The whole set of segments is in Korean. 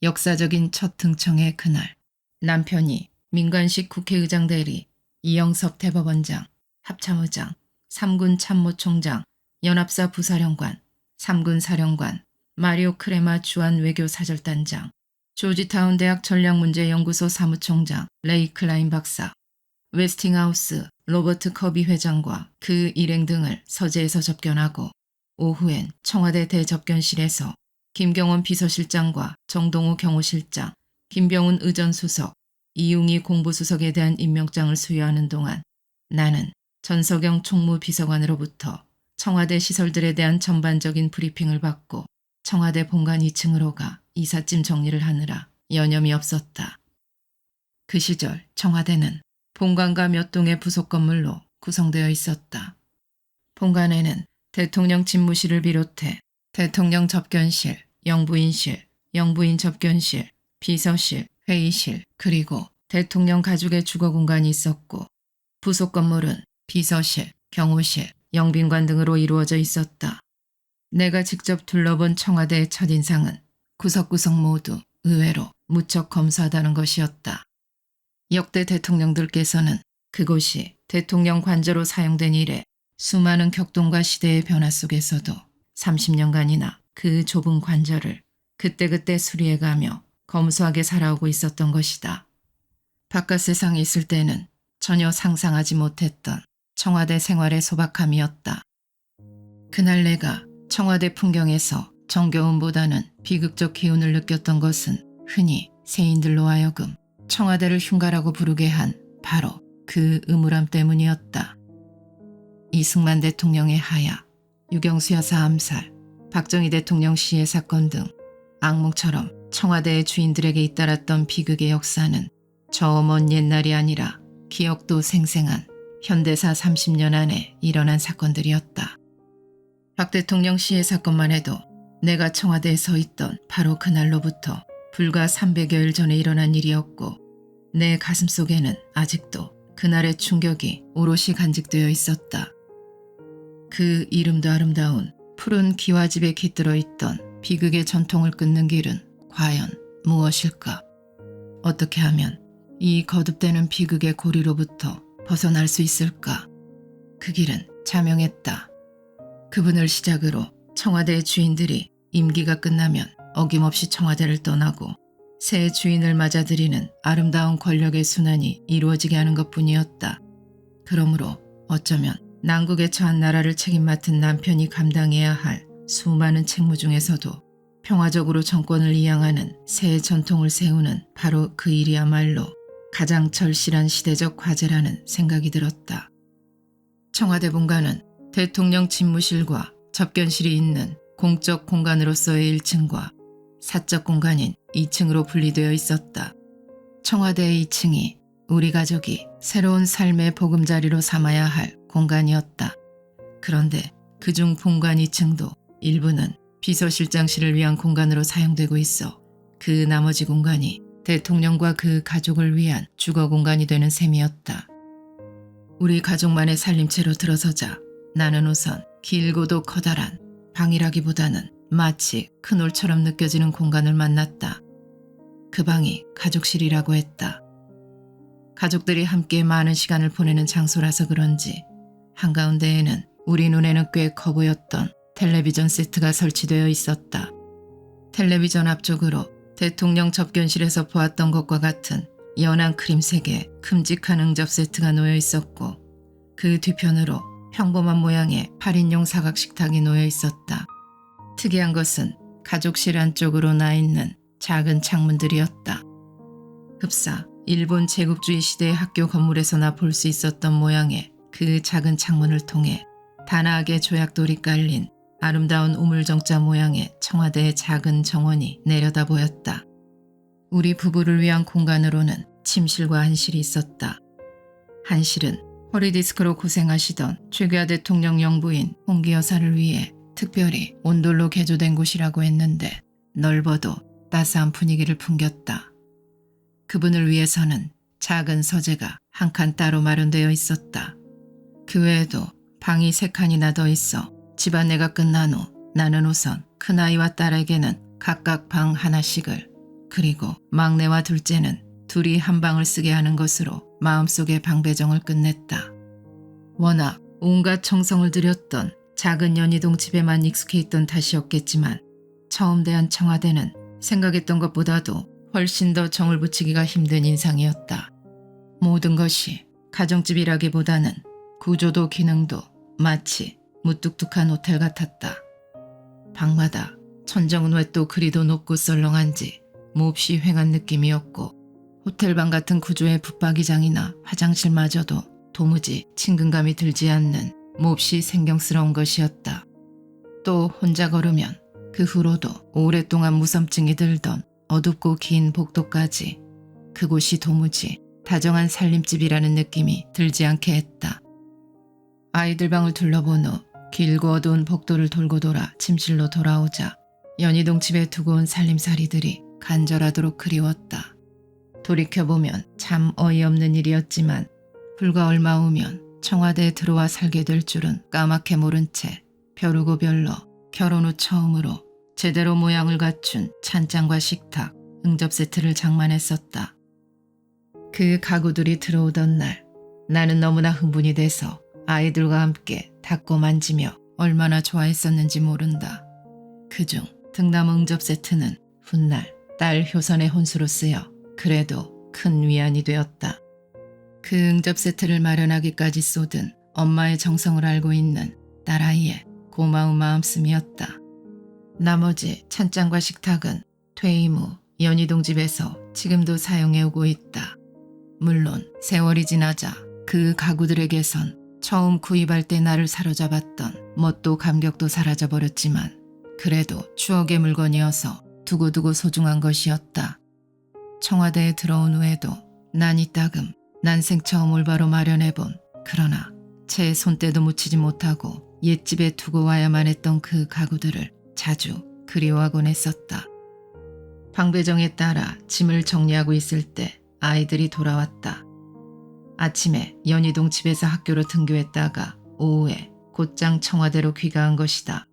역사적인 첫 등청의 그날, 남편이 민관식 국회의장 대리, 이영섭 대법원장, 합참의장, 3군 참모총장, 연합사 부사령관, 3군 사령관, 마리오 크레마 주한 외교사절단장, 조지타운 대학 전략문제연구소 사무총장 레이 클라인 박사, 웨스팅하우스 로버트 커비 회장과 그 일행 등을 서재에서 접견하고 오후엔 청와대 대접견실에서 김경원 비서실장과 정동우 경호실장, 김병훈 의전수석, 이웅희 공보수석에 대한 임명장을 수여하는 동안 나는 전석영 총무비서관으로부터 청와대 시설들에 대한 전반적인 브리핑을 받고 청와대 본관 2층으로 가 이삿짐 정리를 하느라 여념이 없었다. 그 시절 청와대는 본관과 몇 동의 부속 건물로 구성되어 있었다. 본관에는 대통령 집무실을 비롯해 대통령 접견실, 영부인실, 영부인 접견실, 비서실, 회의실, 그리고 대통령 가족의 주거 공간이 있었고 부속 건물은 비서실, 경호실, 영빈관 등으로 이루어져 있었다. 내가 직접 둘러본 청와대의 첫인상은 구석구석 모두 의외로 무척 검소하다는 것이었다. 역대 대통령들께서는 그곳이 대통령 관저로 사용된 이래 수많은 격동과 시대의 변화 속에서도 30년간이나 그 좁은 관저를 그때그때 수리해가며 검소하게 살아오고 있었던 것이다. 바깥 세상에 있을 때는 전혀 상상하지 못했던 청와대 생활의 소박함이었다. 그날 내가 청와대 풍경에서 정겨움보다는 비극적 기운을 느꼈던 것은 흔히 세인들로 하여금 청와대를 흉가라고 부르게 한 바로 그 음울함 때문이었다. 이승만 대통령의 하야, 유경수 여사 암살, 박정희 대통령 시해 사건 등 악몽처럼 청와대의 주인들에게 잇따랐던 비극의 역사는 저 먼 옛날이 아니라 기억도 생생한 현대사 30년 안에 일어난 사건들이었다. 박 대통령 시해 사건만 해도 내가 청와대에 서 있던 바로 그날로부터 불과 300여일 전에 일어난 일이었고 내 가슴속에는 아직도 그날의 충격이 오롯이 간직되어 있었다. 그 이름도 아름다운 푸른 기와집에 깃들어 있던 비극의 전통을 끊는 길은 과연 무엇일까? 어떻게 하면 이 거듭되는 비극의 고리로부터 벗어날 수 있을까? 그 길은 자명했다. 그분을 시작으로 청와대의 주인들이 임기가 끝나면 어김없이 청와대를 떠나고 새 주인을 맞아들이는 아름다운 권력의 순환이 이루어지게 하는 것뿐이었다. 그러므로 어쩌면 난국에 처한 나라를 책임맡은 남편이 감당해야 할 수많은 책무 중에서도 평화적으로 정권을 이양하는 새 전통을 세우는 바로 그 일이야말로 가장 절실한 시대적 과제라는 생각이 들었다. 청와대 본관은 대통령 집무실과 접견실이 있는 공적 공간으로서의 1층과 사적 공간인 2층으로 분리되어 있었다. 청와대의 2층이 우리 가족이 새로운 삶의 보금자리로 삼아야 할 공간이었다. 그런데 그중 본관 2층도 일부는 비서실장실을 위한 공간으로 사용되고 있어 그 나머지 공간이 대통령과 그 가족을 위한 주거 공간이 되는 셈이었다. 우리 가족만의 살림채로 들어서자 나는 우선 길고도 커다란 방이라기보다는 마치 큰 홀처럼 느껴지는 공간을 만났다. 그 방이 가족실이라고 했다. 가족들이 함께 많은 시간을 보내는 장소라서 그런지 한가운데에는 우리 눈에는 꽤 커 보였던 텔레비전 세트가 설치되어 있었다. 텔레비전 앞쪽으로 대통령 접견실에서 보았던 것과 같은 연한 크림색의 큼직한 응접 세트가 놓여 있었고 그 뒤편으로 평범한 모양의 8인용 사각 식탁이 놓여 있었다. 특이한 것은 가족실 안쪽으로 나 있는 작은 창문들이었다. 흡사 일본 제국주의 시대의 학교 건물에서나 볼 수 있었던 모양의 그 작은 창문을 통해 단아하게 조약돌이 깔린 아름다운 우물정자 모양의 청와대의 작은 정원이 내려다 보였다. 우리 부부를 위한 공간으로는 침실과 한실이 있었다. 한실은 허리디스크로 고생하시던 최규하 대통령 영부인 홍기 여사를 위해 특별히 온돌로 개조된 곳이라고 했는데 넓어도 따스한 분위기를 풍겼다. 그분을 위해서는 작은 서재가 한 칸 따로 마련되어 있었다. 그 외에도 방이 3칸이나 더 있어 집안내가 끝난 후 나는 우선 큰아이와 딸에게는 각각 방 하나씩을, 그리고 막내와 둘째는 둘이 한 방을 쓰게 하는 것으로 마음속의 방배정을 끝냈다. 워낙 온갖 정성을 들였던 작은 연희동 집에만 익숙해 있던 탓이었겠지만 처음 대한 청와대는 생각했던 것보다도 훨씬 더 정을 붙이기가 힘든 인상이었다. 모든 것이 가정집이라기보다는 구조도 기능도 마치 무뚝뚝한 호텔 같았다. 방마다 천정은 왜 또 그리도 높고 썰렁한지 몹시 휑한 느낌이었고 호텔방 같은 구조의 붙박이장이나 화장실마저도 도무지 친근감이 들지 않는 몹시 생경스러운 것이었다. 또 혼자 걸으면 그 후로도 오랫동안 무섬증이 들던 어둡고 긴 복도까지 그곳이 도무지 다정한 살림집이라는 느낌이 들지 않게 했다. 아이들 방을 둘러본 후 길고 어두운 복도를 돌고 돌아 침실로 돌아오자 연희동 집에 두고 온 살림살이들이 간절하도록 그리웠다. 돌이켜보면 참 어이없는 일이었지만 불과 얼마 후면 청와대에 들어와 살게 될 줄은 까맣게 모른 채 벼르고 별러 결혼 후 처음으로 제대로 모양을 갖춘 찬장과 식탁, 응접 세트를 장만했었다. 그 가구들이 들어오던 날 나는 너무나 흥분이 돼서 아이들과 함께 닦고 만지며 얼마나 좋아했었는지 모른다. 그중 등나무 응접 세트는 훗날 딸 효선의 혼수로 쓰여 그래도 큰 위안이 되었다. 그 응접 세트를 마련하기까지 쏟은 엄마의 정성을 알고 있는 딸아이의 고마운 마음씀이었다. 나머지 찬장과 식탁은 퇴임 후 연희동 집에서 지금도 사용해오고 있다. 물론 세월이 지나자 그 가구들에게선 처음 구입할 때 나를 사로잡았던 멋도 감격도 사라져버렸지만 그래도 추억의 물건이어서 두고두고 소중한 것이었다. 청와대에 들어온 후에도 난 이따금 난생 처음 올바로 마련해본 그러나 제 손때도 묻히지 못하고 옛집에 두고 와야만 했던 그 가구들을 자주 그리워하곤 했었다. 방배정에 따라 짐을 정리하고 있을 때 아이들이 돌아왔다. 아침에 연희동 집에서 학교로 등교했다가 오후에 곧장 청와대로 귀가한 것이다.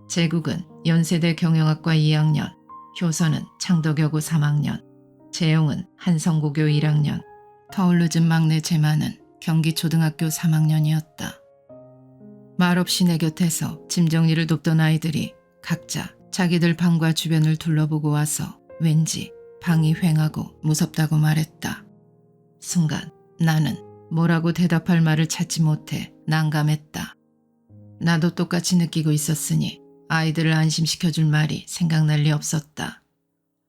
제국은 연세대 경영학과 2학년, 효선은 창덕여고 3학년, 재용은 한성고교 1학년, 터울 늦은 막내 제만은 경기초등학교 3학년이었다. 말없이 내 곁에서 짐 정리를 돕던 아이들이 각자 자기들 방과 주변을 둘러보고 와서 왠지 방이 휑하고 무섭다고 말했다. 순간 나는 뭐라고 대답할 말을 찾지 못해 난감했다. 나도 똑같이 느끼고 있었으니 아이들을 안심시켜줄 말이 생각날 리 없었다.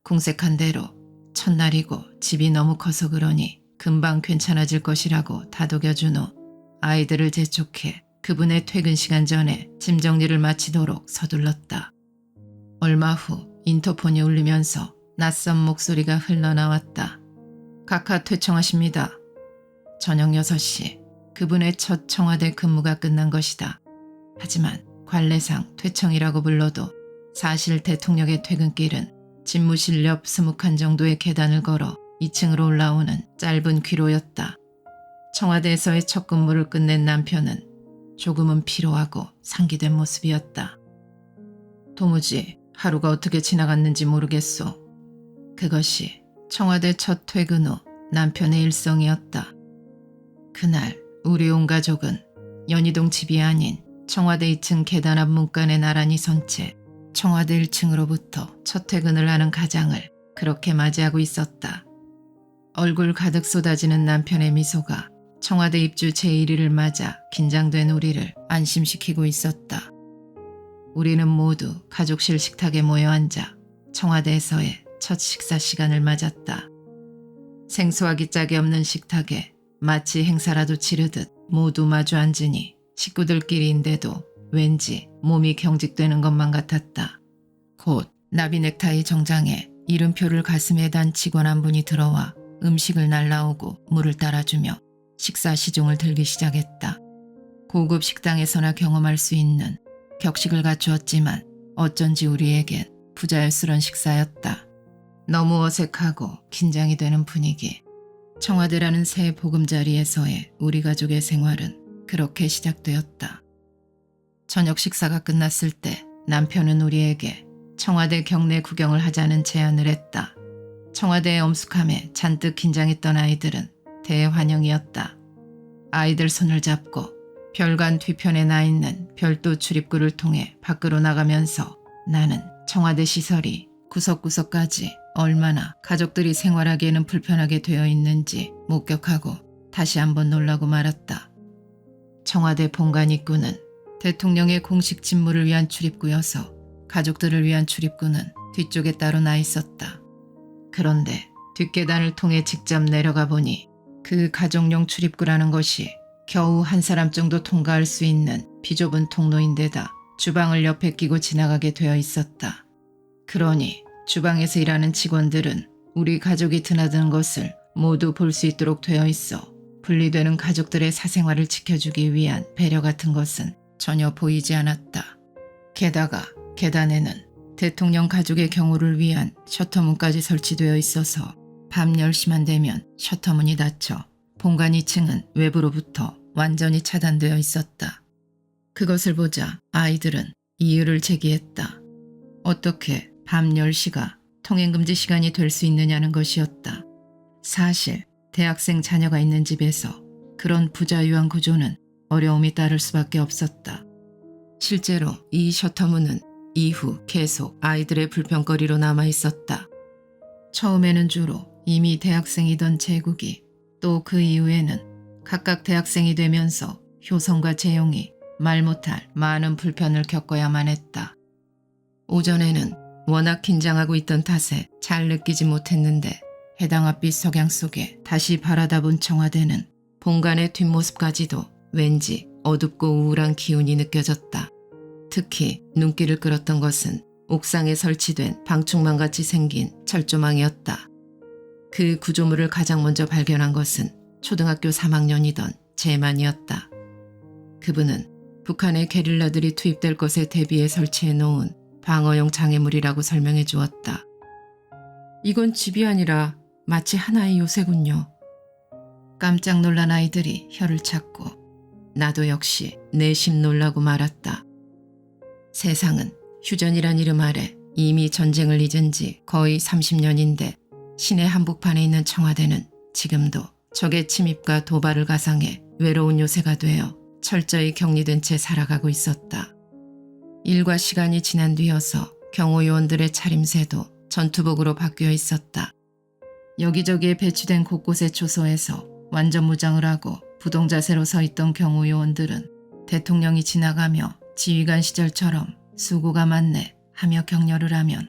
궁색한 대로 첫날이고 집이 너무 커서 그러니 금방 괜찮아질 것이라고 다독여준 후 아이들을 재촉해 그분의 퇴근 시간 전에 짐 정리를 마치도록 서둘렀다. 얼마 후 인터폰이 울리면서 낯선 목소리가 흘러나왔다. 각하 퇴청하십니다. 저녁 6시 그분의 첫 청와대 근무가 끝난 것이다. 하지만 관례상 퇴청이라고 불러도 사실 대통령의 퇴근길은 집무실 옆 스묵한 정도의 계단을 걸어 2층으로 올라오는 짧은 귀로였다. 청와대에서의 첫 근무를 끝낸 남편은 조금은 피로하고 상기된 모습이었다. 도무지 하루가 어떻게 지나갔는지 모르겠소. 그것이 청와대 첫 퇴근 후 남편의 일성이었다. 그날 우리 온 가족은 연희동 집이 아닌 청와대 2층 계단 앞 문간에 나란히 선 채 청와대 1층으로부터 첫 퇴근을 하는 가장을 그렇게 맞이하고 있었다. 얼굴 가득 쏟아지는 남편의 미소가 청와대 입주 제1일을 맞아 긴장된 우리를 안심시키고 있었다. 우리는 모두 가족실 식탁에 모여 앉아 청와대에서의 첫 식사 시간을 맞았다. 생소하기 짝이 없는 식탁에 마치 행사라도 치르듯 모두 마주 앉으니 식구들끼리인데도 왠지 몸이 경직되는 것만 같았다. 곧 나비 넥타이 정장에 이름표를 가슴에 단 직원 한 분이 들어와 음식을 날라오고 물을 따라주며 식사 시종을 들기 시작했다. 고급 식당에서나 경험할 수 있는 격식을 갖추었지만 어쩐지 우리에겐 부자연스런 식사였다. 너무 어색하고 긴장이 되는 분위기. 청와대라는 새 보금자리에서의 우리 가족의 생활은 그렇게 시작되었다. 저녁 식사가 끝났을 때 남편은 우리에게 청와대 경내 구경을 하자는 제안을 했다. 청와대의 엄숙함에 잔뜩 긴장했던 아이들은 대환영이었다. 아이들 손을 잡고 별관 뒤편에 나 있는 별도 출입구를 통해 밖으로 나가면서 나는 청와대 시설이 구석구석까지 얼마나 가족들이 생활하기에는 불편하게 되어 있는지 목격하고 다시 한번 놀라고 말았다. 청와대 본관 입구는 대통령의 공식 직무를 위한 출입구여서 가족들을 위한 출입구는 뒤쪽에 따로 나 있었다. 그런데 뒷계단을 통해 직접 내려가 보니 그 가족용 출입구라는 것이 겨우 한 사람 정도 통과할 수 있는 비좁은 통로인데다 주방을 옆에 끼고 지나가게 되어 있었다. 그러니 주방에서 일하는 직원들은 우리 가족이 드나드는 것을 모두 볼 수 있도록 되어 있어 분리되는 가족들의 사생활을 지켜주기 위한 배려 같은 것은 전혀 보이지 않았다. 게다가 계단에는 대통령 가족의 경우를 위한 셔터문까지 설치되어 있어서 밤 10시만 되면 셔터문이 닫혀 본관 2층은 외부로부터 완전히 차단되어 있었다. 그것을 보자 아이들은 이유를 제기했다. 어떻게 밤 10시가 통행금지 시간이 될 수 있느냐는 것이었다. 사실 대학생 자녀가 있는 집에서 그런 부자유한 구조는 어려움이 따를 수밖에 없었다. 실제로 이 셔터문은 이후 계속 아이들의 불평거리로 남아 있었다. 처음에는 주로 이미 대학생이던 제국이 또 그 이후에는 각각 대학생이 되면서 효성과 재용이 말 못할 많은 불편을 겪어야만 했다. 오전에는 워낙 긴장하고 있던 탓에 잘 느끼지 못했는데 해당 앞빛 석양 속에 다시 바라다 본 청와대는 본관의 뒷모습까지도 왠지 어둡고 우울한 기운이 느껴졌다. 특히 눈길을 끌었던 것은 옥상에 설치된 방충망같이 생긴 철조망이었다. 그 구조물을 가장 먼저 발견한 것은 초등학교 3학년이던 제만이었다. 그분은 북한의 게릴라들이 투입될 것에 대비해 설치해 놓은 방어용 장애물이라고 설명해 주었다. 이건 집이 아니라 마치 하나의 요새군요. 깜짝 놀란 아이들이 혀를 찾고 나도 역시 내심 놀라고 말았다. 세상은 휴전이란 이름 아래 이미 전쟁을 잊은 지 거의 30년인데 시내 한복판에 있는 청와대는 지금도 적의 침입과 도발을 가상해 외로운 요새가 되어 철저히 격리된 채 살아가고 있었다. 일과 시간이 지난 뒤여서 경호요원들의 차림새도 전투복으로 바뀌어 있었다. 여기저기에 배치된 곳곳의 초소에서 완전 무장을 하고 부동자세로 서 있던 경호요원들은 대통령이 지나가며 지휘관 시절처럼 수고가 많네 하며 격려를 하면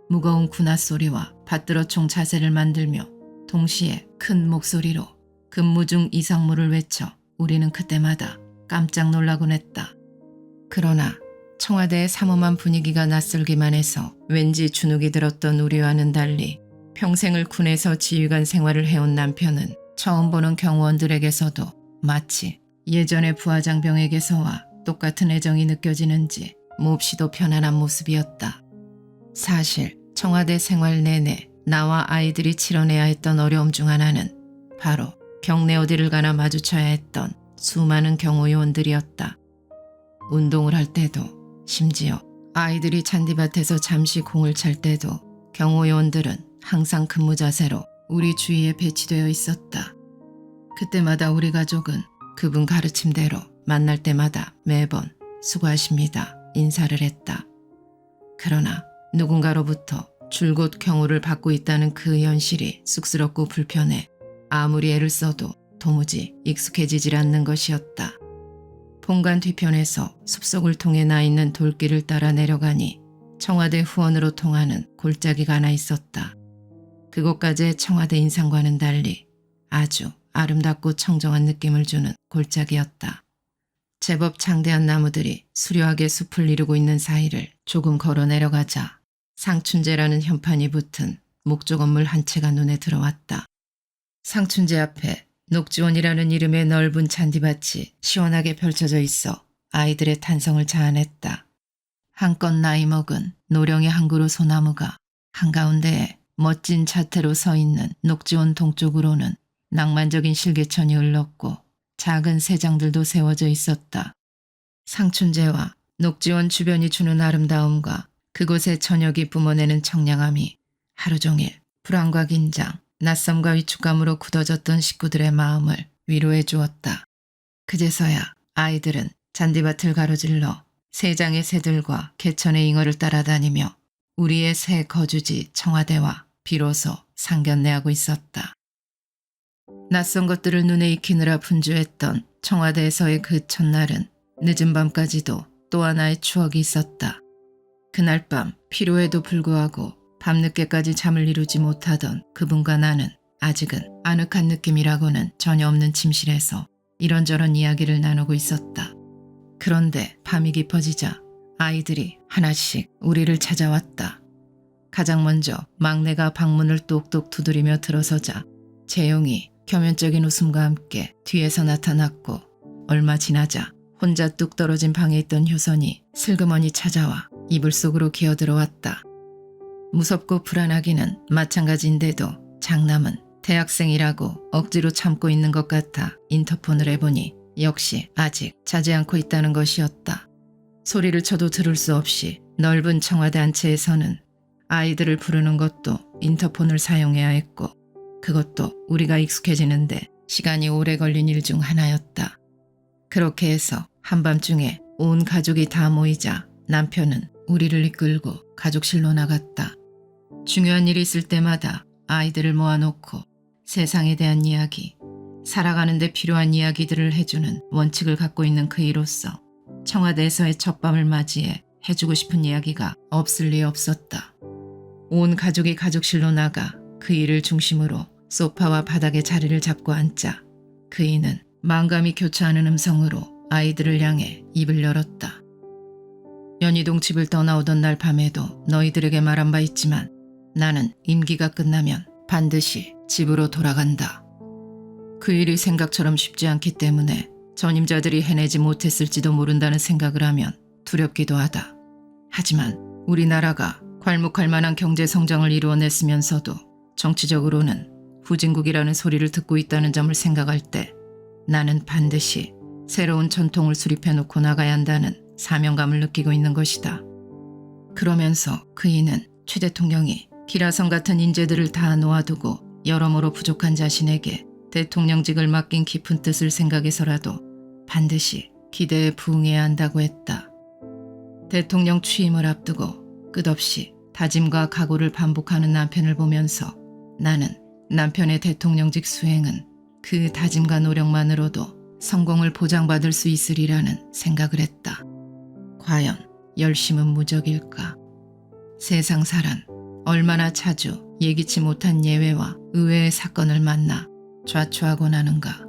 무거운 군화 소리와 받들어총 자세를 만들며 동시에 큰 목소리로 근무 중 이상무를 외쳐 우리는 그때마다 깜짝 놀라곤 했다. 그러나 청와대의 삼엄한 분위기가 낯설기만 해서 왠지 주눅이 들었던 우리와는 달리 평생을 군에서 지휘관 생활을 해온 남편은 처음 보는 경호원들에게서도 마치 예전의 부하장병에게서와 똑같은 애정이 느껴지는지 몹시도 편안한 모습이었다. 사실 청와대 생활 내내 나와 아이들이 치러내야 했던 어려움 중 하나는 바로 경내 어디를 가나 마주쳐야 했던 수많은 경호요원들이었다. 운동을 할 때도 심지어 아이들이 잔디밭에서 잠시 공을 찰 때도 경호요원들은 항상 근무 자세로 우리 주위에 배치되어 있었다. 그때마다 우리 가족은 그분 가르침대로 만날 때마다 매번 수고하십니다 인사를 했다. 그러나 누군가로부터 줄곧 경호를 받고 있다는 그 현실이 쑥스럽고 불편해 아무리 애를 써도 도무지 익숙해지질 않는 것이었다. 본관 뒤편에서 숲속을 통해 나 있는 돌길을 따라 내려가니 청와대 후원으로 통하는 골짜기가 하나 있었다. 그곳까지의 청와대 인상과는 달리 아주 아름답고 청정한 느낌을 주는 골짜기였다. 제법 장대한 나무들이 수려하게 숲을 이루고 있는 사이를 조금 걸어 내려가자 상춘제라는 현판이 붙은 목조 건물 한 채가 눈에 들어왔다. 상춘제 앞에 녹지원이라는 이름의 넓은 잔디밭이 시원하게 펼쳐져 있어 아이들의 탄성을 자아냈다. 한껏 나이 먹은 노령의 한 그루 소나무가 한가운데에 멋진 자태로 서 있는 녹지원 동쪽으로는 낭만적인 실개천이 흘렀고 작은 새장들도 세워져 있었다. 상춘제와 녹지원 주변이 주는 아름다움과 그곳의 저녁이 뿜어내는 청량함이 하루 종일 불안과 긴장, 낯섦과 위축감으로 굳어졌던 식구들의 마음을 위로해 주었다. 그제서야 아이들은 잔디밭을 가로질러 새장의 새들과 개천의 잉어를 따라다니며 우리의 새 거주지 청와대와 비로소 상견례하고 있었다. 낯선 것들을 눈에 익히느라 분주했던 청와대에서의 그 첫날은 늦은 밤까지도 또 하나의 추억이 있었다. 그날 밤 피로에도 불구하고 밤늦게까지 잠을 이루지 못하던 그분과 나는 아직은 아늑한 느낌이라고는 전혀 없는 침실에서 이런저런 이야기를 나누고 있었다. 그런데 밤이 깊어지자 아이들이 하나씩 우리를 찾아왔다. 가장 먼저 막내가 방문을 똑똑 두드리며 들어서자 재용이 겸연적인 웃음과 함께 뒤에서 나타났고 얼마 지나자 혼자 뚝 떨어진 방에 있던 효선이 슬그머니 찾아와 이불 속으로 기어들어왔다. 무섭고 불안하기는 마찬가지인데도 장남은 대학생이라고 억지로 참고 있는 것 같아 인터폰을 해보니 역시 아직 자지 않고 있다는 것이었다. 소리를 쳐도 들을 수 없이 넓은 청와대 안채에서는 아이들을 부르는 것도 인터폰을 사용해야 했고 그것도 우리가 익숙해지는데 시간이 오래 걸린 일 중 하나였다. 그렇게 해서 한밤중에 온 가족이 다 모이자 남편은 우리를 이끌고 가족실로 나갔다. 중요한 일이 있을 때마다 아이들을 모아놓고 세상에 대한 이야기, 살아가는 데 필요한 이야기들을 해주는 원칙을 갖고 있는 그이로서 청와대에서의 첫 밤을 맞이해 해주고 싶은 이야기가 없을 리 없었다. 온 가족이 가족실로 나가 그이를 중심으로 소파와 바닥에 자리를 잡고 앉자 그이는 만감이 교차하는 음성으로 아이들을 향해 입을 열었다. 연희동 집을 떠나오던 날 밤에도 너희들에게 말한 바 있지만 나는 임기가 끝나면 반드시 집으로 돌아간다. 그 일이 생각처럼 쉽지 않기 때문에 전임자들이 해내지 못했을지도 모른다는 생각을 하면 두렵기도 하다. 하지만 우리나라가 괄목할 만한 경제 성장을 이루어냈으면서도 정치적으로는 후진국이라는 소리를 듣고 있다는 점을 생각할 때 나는 반드시 새로운 전통을 수립해놓고 나가야 한다는 사명감을 느끼고 있는 것이다. 그러면서 그이는 최 대통령이 기라성 같은 인재들을 다 놓아두고 여러모로 부족한 자신에게 대통령직을 맡긴 깊은 뜻을 생각해서라도 반드시 기대에 부응해야 한다고 했다. 대통령 취임을 앞두고 끝없이 다짐과 각오를 반복하는 남편을 보면서 나는 남편의 대통령직 수행은 그 다짐과 노력만으로도 성공을 보장받을 수 있으리라는 생각을 했다. 과연 열심은 무적일까? 세상사란 얼마나 자주 예기치 못한 예외와 의외의 사건을 만나 좌초하곤 하는가.